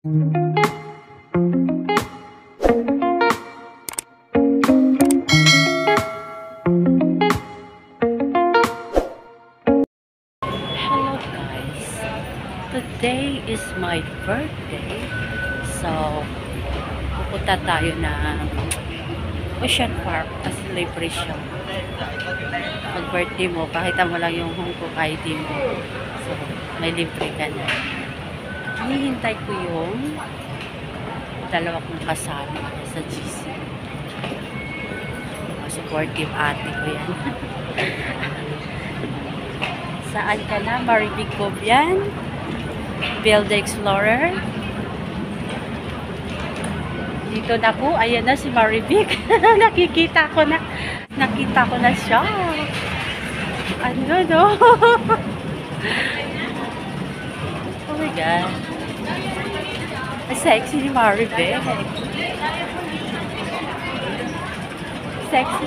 Hello guys, today is my birthday, so pupunta tayo ng Ocean Park kasi libre siya. Pag birthday mo, pakita mo lang yung Hong Kong ID mo, so may libre ka na. Hinihintay ko yung dalawa kong kasama sa GC. Supportive ate ko yan. Saan ka na? Maribig Cobian? Build the Explorer? Dito na po. Ayan na si Maribig. Nakita ko na siya. Ano, no? Oh my God. Sexy ni Maribig.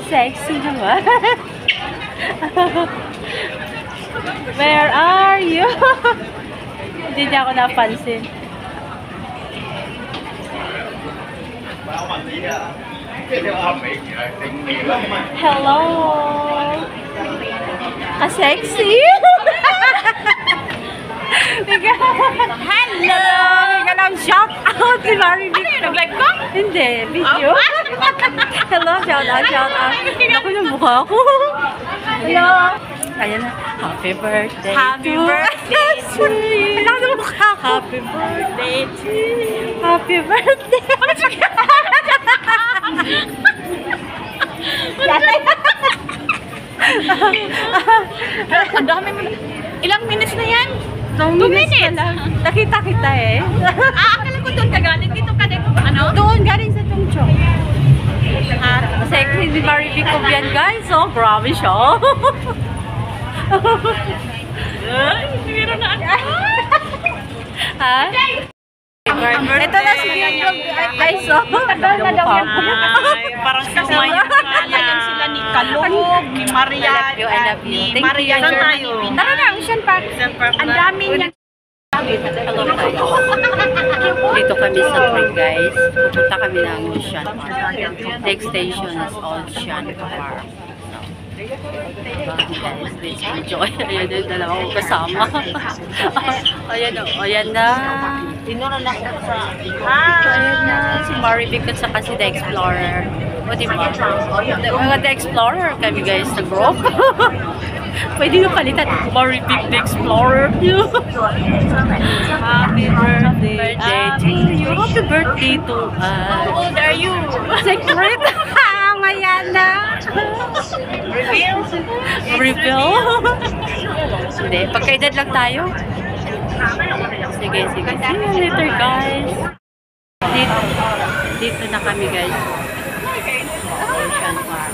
Sexy naman. Where are you? Hindi niya ako napansin. Hello! Ka-sexy! Hello! Bigla lang shout out si Maribig. Nag-live ka? Hindi, video. Hello, shout out. Ako yung mukha ko. Hello! Ayan na. Happy birthday. Happy birthday to you. Alam mo mukha ko. Happy birthday to you. Happy birthday. Ang dami mo. Ilang minutes na yan? 2 minutes lang. Nakita kita eh. Akala ko doon ka galing. Dito ka din. Ano? Doon, galing sa Tungchong. Sexy ni Maribig Cobian guys. So, grabe siya. Meron na ako. Ha? Ito na si Biyong guys. So, Parang sasamayan sila ni Kalog, ni Maria, I love you. ni Maria. Saan tayo? Tara na, Ocean Park. Ang dami niya. Hello guys. Dito kami sa Park guys. Pupunta kami ng Ocean Park. Next station is Ocean Park. Guys, let's enjoy. Ayan yung dalawa kong kasama. Ayan na. Tinuro na ako sa... Ayan na. Si Maribig at saka si The Explorer. O diba? The Explorer kami guys sa group. Pwede nyo palitan. Maribig The Explorer. Happy birthday to you. Happy birthday to us. How old are you? Secret. Ayan na. Reveal? Reveal? Hindi. Pagkaedad lang tayo. Sige. See you later guys. Dito na kami guys. Ocean Park.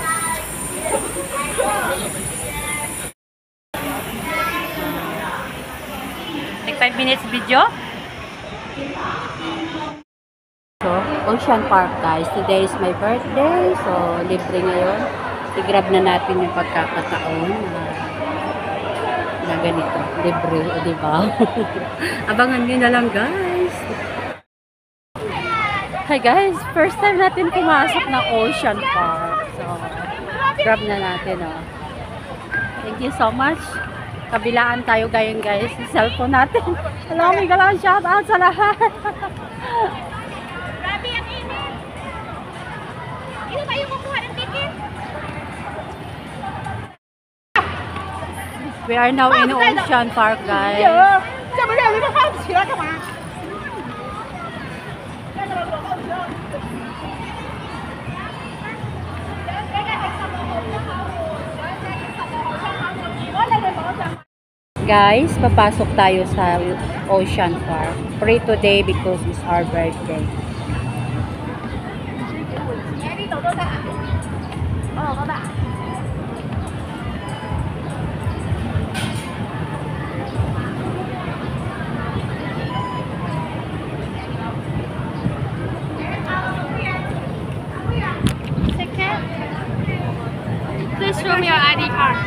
Like 5 minutes video. So, Ocean Park guys. Today is my birthday. So, libre ngayon. I-grab na natin yung pagkakataon na ganito. Libre, diba? Abangan nyo na lang guys. Hi guys, first time natin pumasok ng Ocean Park. So, grab na natin oh. Thank you so much. Kabilaan tayo ngayon guys. Yung cellphone natin. Hello, may galang shout out sa lahat. Grabe ang init. Hindi tayo kukuha ng ticket. We are now in Ocean Park guys. Guys, papasok tayo sa Ocean Park. Pray today because it's our birthday. Please show me your ID card.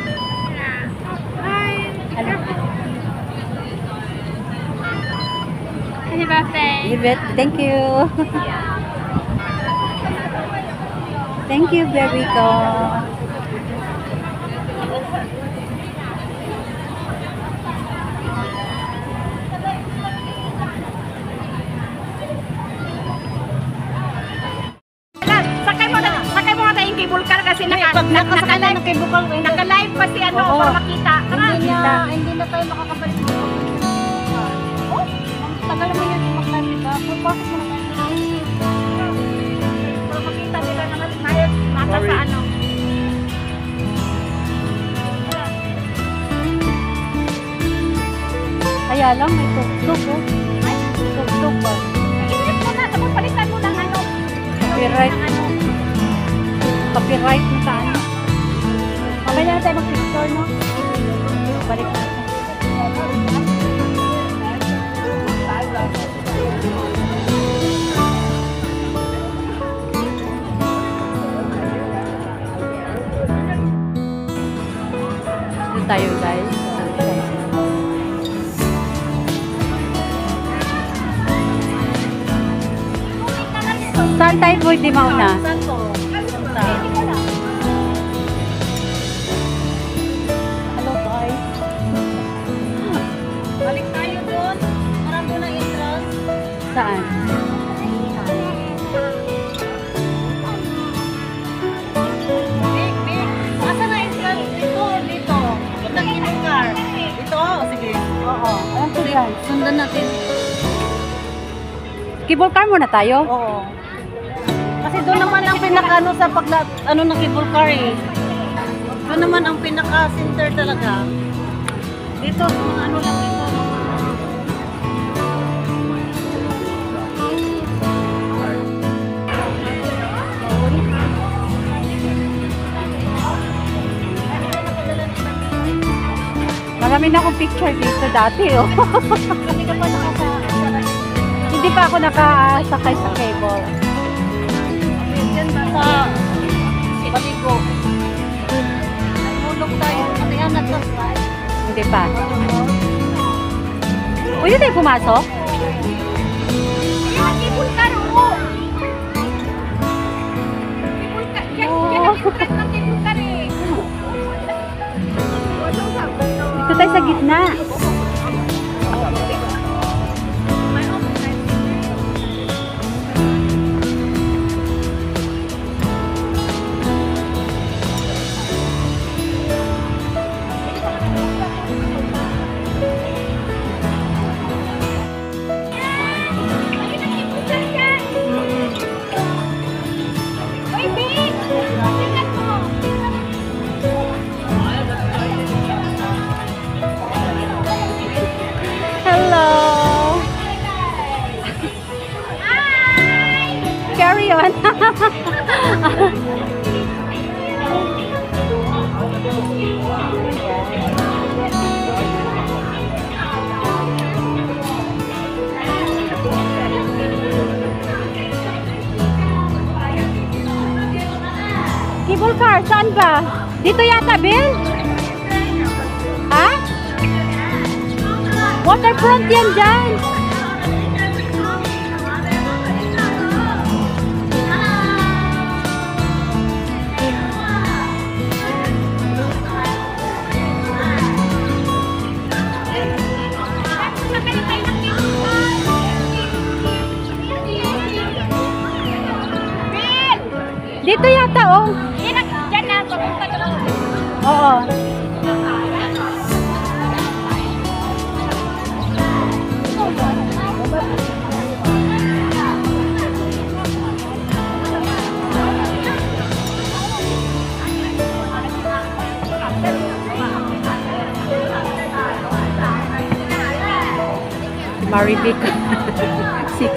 Ano? Happy birthday. Happy bit. Thank you. Thank you, baby ko. Sakay mo na tayong cable car kasi Nakasakay ng cable car. naka-live pa si ano Oo. para makita. Tara. Hindi na tayo makakabalik. Oh, ang tagal naman yun mag-live, diba? Bakit mo na tayo? Para makita nila naman tayo nasa sa ano. Kaya lang, may tugtog, oh. Tugtog ba? Iinip mo na, tapos palitan mo ng ano. Copyright. Ng ano. Copyright mo sa ano. Mamaya na tayo mag-picture, no? Balik natin. Dito tayo, guys. Saan tayo pwede mauna? Saan to? Hello, guys. Balik tayo doon. Parang doon ang entrance. Saan? Big. Asan na entrance? Dito. Punta cable car. Dito, sige. Oo. Alam ko yan. Sundan natin. Cable car muna tayo? Oo. Kasi doon naman ang pinaka-ano sa ano ng cable car eh. Doon naman ang pinaka-center talaga. Dito, mga ano lang dito. Marami na akong picture dito dati, oh. Hindi ka pa nakasakay. Hindi pa ako nakasakay sa cable. Yan sa baligo. Nagulog tayo. Kaya natasay. Hindi pa. Pwede tayo pumasok? Ayan, cable car, oo. Cable car. Yan ang entrance ng cable car eh. Dito tayo sa gitna. Hello. Carry on. Cable car, saan ba? Dito yata, Bill? Ha? Waterfront yan dyan. Dito yata, oh. Yan na, papunta doon. Oo. Marivic 6.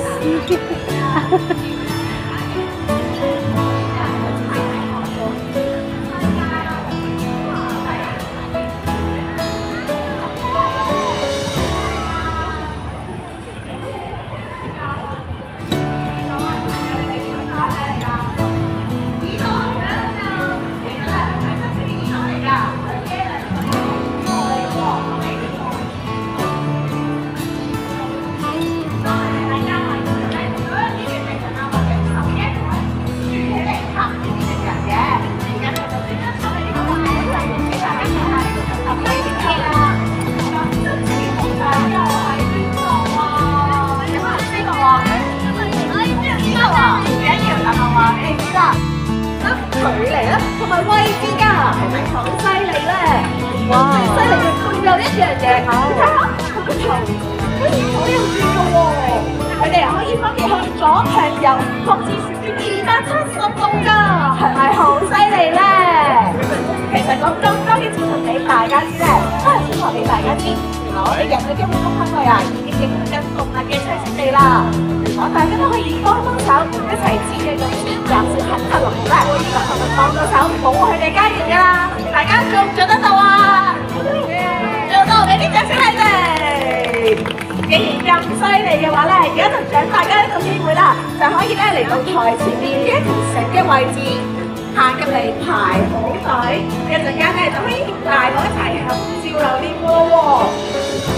係咪好犀利咧？哇！犀利嘅仲有一樣嘢，你睇下個頭好似左右轉嘅喎，佢哋可以分別向左向右各自旋轉270度㗎，係咪好犀利咧？其實講當然要同俾大家知咧，都係想話俾大家知，原來我哋人嘅基本功能啊，已經影響動物嘅棲息地啦。如果大家都可以幫手一齊自己用暫時狠下落嚟咧，就係咪幫到手保護佢哋家園㗎啦？大家做唔做得到啊？做到，俾啲掌聲你哋！既然咁犀利嘅話咧，而家就獎大家一個機會啦，就可以咧嚟到台前面呢一條繩嘅位置。行入嚟排好隊，一陣間咧就可以大伙一齊合照留念喎。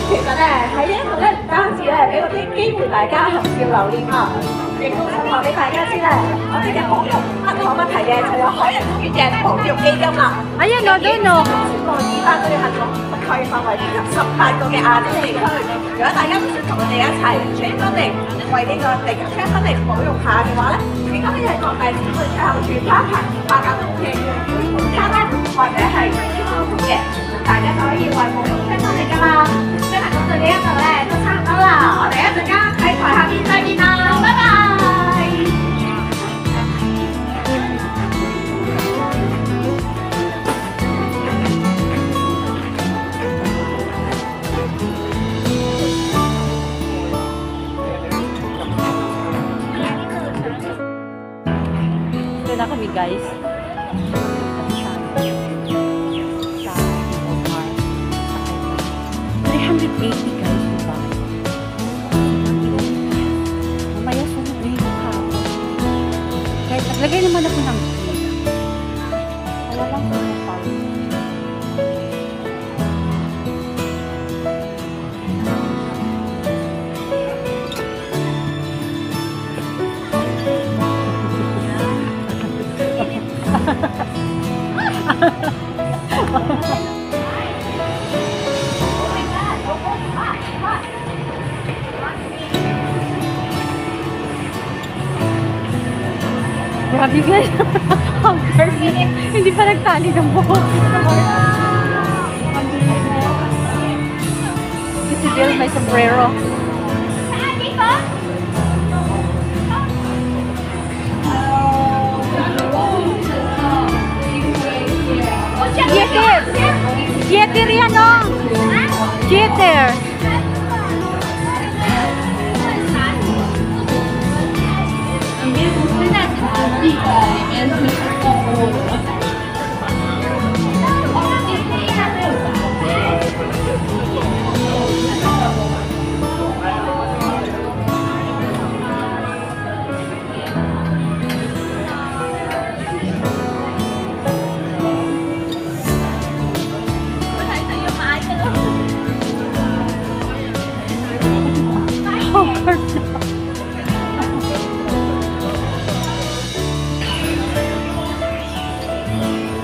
其實咧喺呢一度咧唔單止咧俾個啲機會大家合照留念啊，亦都想話俾大家知咧，我哋嘅保育不可不提嘅就有海洋公園嘅保育基金啦。Ayan o, doon o. 超過200個嘅行動，覆蓋範圍以及18個嘅亞洲地區。如果大家都想同我哋一齊轉翻嚟為呢個地球出翻嚟保育下嘅話咧，亦都可以喺各大展會最後住花棚8間屋嘅卡啦，或者係超級嘅，大家就可以為保育出翻嚟㗎啦。今日講到呢一度咧都差唔多啦，我哋一陣間喺台下面再見啦，拜拜。Ito na kami guys. Sa Park. 380 guys, diba? Mamaya sunod na yung hapon. Guys, naglagay naman ako ng cake. Wala lang sa park. Grabe guys. Hindi pa nagtali ng buhok. Si Bill may sombrero. Jeter! Jeter yan o! Jeter!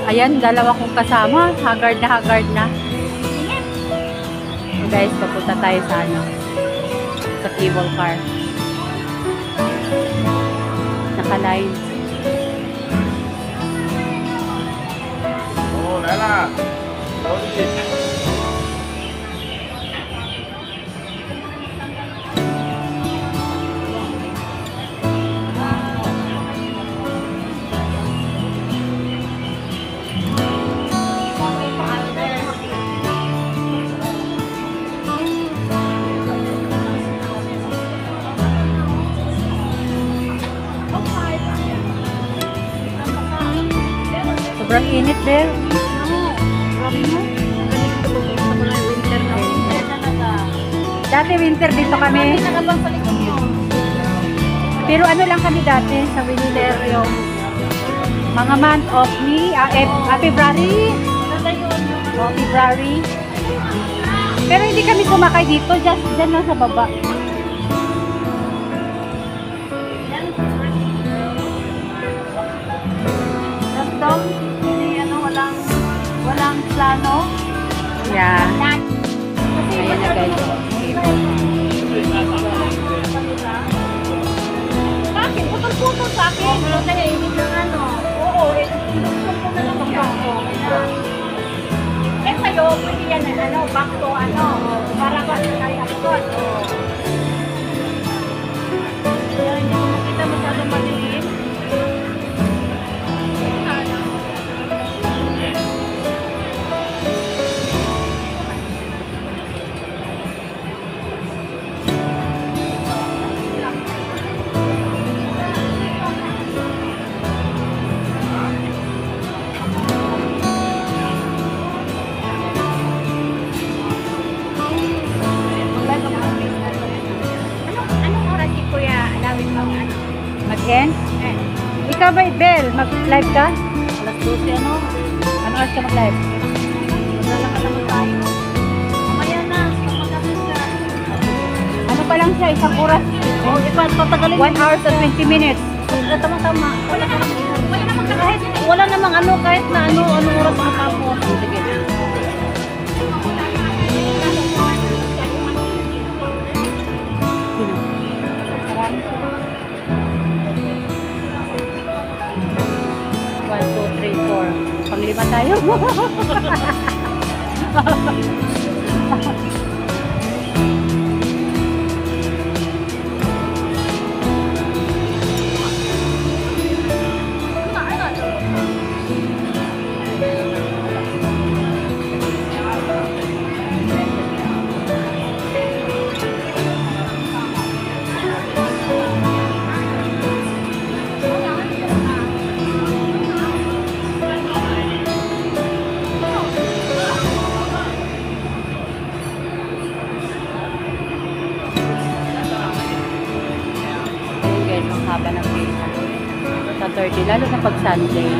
Ayan, dalawa kong kasama. Haggard na, haggard na. So guys, papunta tayo sa ano, sa cable car. Naka-line. Oh, Lala. Sobrang init din. Dati winter dito kami. Pero ano lang kami dati sa winter yung mga month of February. February. Pero hindi kami sumakay dito, just dyan lang sa baba. Random, hindi walang plano. Yeah. Ayan na guys. Bakit? Putol-putol sa akin. Pero tahimik ng ano. Oo, pinutol ko na lang ang bangko. pwede yan, ano, back to, ano, para ba kaya ko. Kaya hindi ko makita masyadong maliit. Anong oras si Kuya Lawin mo? Mag-end? Ikaw ba, Bel? Mag-live ka? Alas 12 ano? Ano oras ka mag-live? Maglalakad tayo. Mamaya na. Magkakasin ka. Ano pa lang siya? Isang oras? Oh, ipatatagalin 1 hour and 20 minutes. Tama-tama. Wala namang kahit Wala namang ano, kahit na ano oras matapos. Sige. One, two, three, four. Panglima tayo. Ayun guys, ang haba ng pila. Sa 30, lalo na pag Sunday.